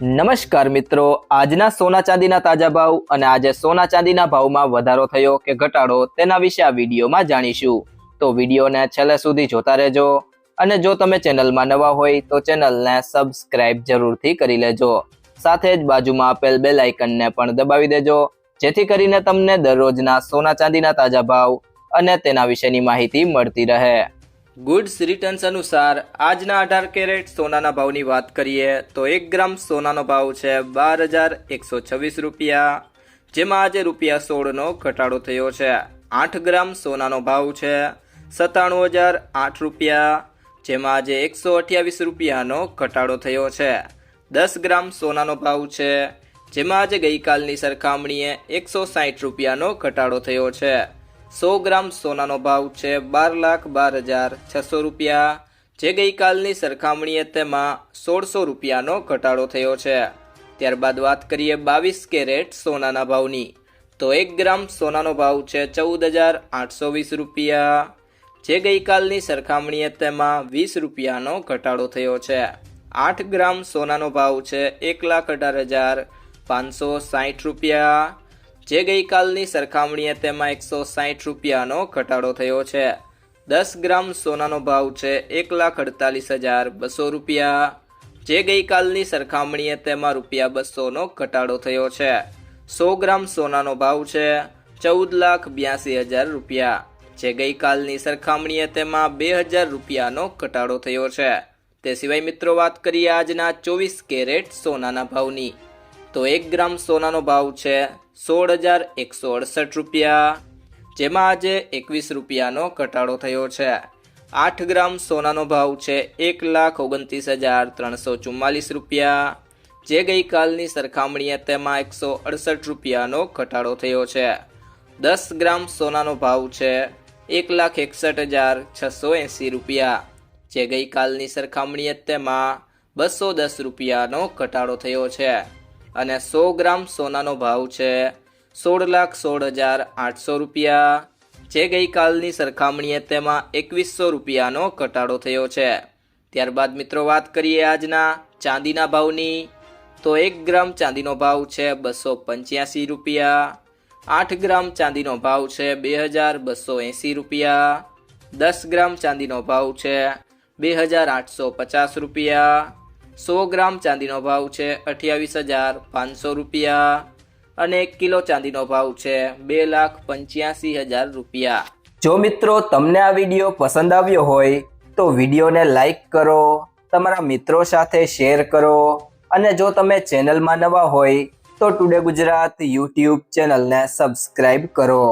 નમસ્કાર મિત્રો, આજના સોના ચાંદીના તાજા ભાવ અને આજે સોના ચાંદીના ભાવમાં વધારો થયો કે ઘટાડો તેના વિશે આ વિડીયોમાં જાણીશું। તો વિડીયોને છેલ્લે સુધી જોતા રહેજો અને જો તમે ચેનલમાં નવા હોય તો ચેનલને સબસ્ક્રાઇબ જરૂરથી કરી લેજો। સાથે જ બાજુમાં આપેલ બેલ આઇકનને પણ દબાવી દેજો જેથી કરીને તમને દરરોજના સોના ચાંદીના તાજા ભાવ અને તેના વિશેની માહિતી મળતી રહે। ગુડ્સ રિટર્ન્સ અનુસાર આજના 18 કેરેટ સોનાના ભાવની વાત કરીએ તો 1 ગ્રામ સોનાનો ભાવ છે 12,126 રૂપિયા, જેમાં આજે ₹16નો ઘટાડો થયો છે। 8 ગ્રામ સોનાનો ભાવ છે 97,008 રૂપિયા, જેમાં આજે 128 રૂપિયાનો ઘટાડો થયો છે। 10 ગ્રામ સોનાનો ભાવ છે જેમાં આજે ગઈકાલની સરખામણીએ 160 રૂપિયાનો ઘટાડો થયો છે। 100 ગ્રામ સોનાનો ભાવ છે 12,12,600 રૂપિયા, જે ગઈકાલની સરખામણીએ તેમાં 1,600 રૂપિયાનો ઘટાડો થયો છે। ત્યારબાદ વાત કરીએ 22 કેરેટ સોનાના ભાવની તો 1 ગ્રામ સોનાનો ભાવ છે 14,820 રૂપિયા, જે ગઈકાલની સરખામણીએ તેમાં 20 રૂપિયાનો ઘટાડો થયો છે। 8 ગ્રામ સોનાનો ભાવ છે 1,18,560 રૂપિયા, જે ગઈકાલની સરખામણીએ તેમાં 160 રૂપિયાનો ઘટાડો થયો છે। 10 ગ્રામ સોનાનો ભાવ છે 1,48,200 રૂપિયા, જે ગઈકાલની સરખામણીએ તેમાં ₹200નો ઘટાડો થયો છે। 100 ગ્રામ સોનાનો ભાવ છે 14,82,000 રૂપિયા, જે ગઈકાલની સરખામણીએ તેમાં 2,000 રૂપિયાનો ઘટાડો થયો છે। તે સિવાય મિત્રો વાત કરીએ આજના 24 કેરેટ સોનાના ભાવની તો 1 ગ્રામ સોનાનો ભાવ છે 16,168 રૂપિયા, જેમાં આજે 21 રૂપિયાનો ઘટાડો થયો છે। 8 ગ્રામ સોનાનો ભાવ છે 1,29,344 રૂપિયા, જે ગઈકાલની સરખામણીએ તેમાં 168 રૂપિયાનો ઘટાડો થયો છે। 10 ગ્રામ સોનાનો ભાવ છે 1,61,680 રૂપિયા, જે ગઈકાલની સરખામણીએ તેમાં 210 રૂપિયાનો ઘટાડો થયો છે। અને 100 ગ્રામ સોનાનો ભાવ છે 16,16,800 રૂપિયા, જે ગઈકાલની સરખામણીએ તેમાં 2,100 રૂપિયાનો ઘટાડો થયો છે। ત્યારબાદ મિત્રો વાત કરીએ આજના ચાંદીના ભાવની તો 1 ગ્રામ ચાંદીનો ભાવ છે 285 રૂપિયા, 8 ગ્રામ ચાંદીનો ભાવ છે 2,280 રૂપિયા, 10 ગ્રામ ચાંદીનો ભાવ છે 2,850 રૂપિયા, 100 ગ્રામ ચાંદીનો ભાવ છે 28,500 રૂપિયા અને 1 કિલો ચાંદીનો ભાવ છે 2,85,000 રૂપિયા। જો મિત્રો તમને આ વિડીયો પસંદ આવ્યો હોય તો વિડીયોને લાઈક કરો, તમારા મિત્રો સાથે શેર કરો અને જો તમે ચેનલમાં નવા હોય તો ટુડે ગુજરાત યુટ્યુબ ચેનલને સબસ્ક્રાઇબ કરો।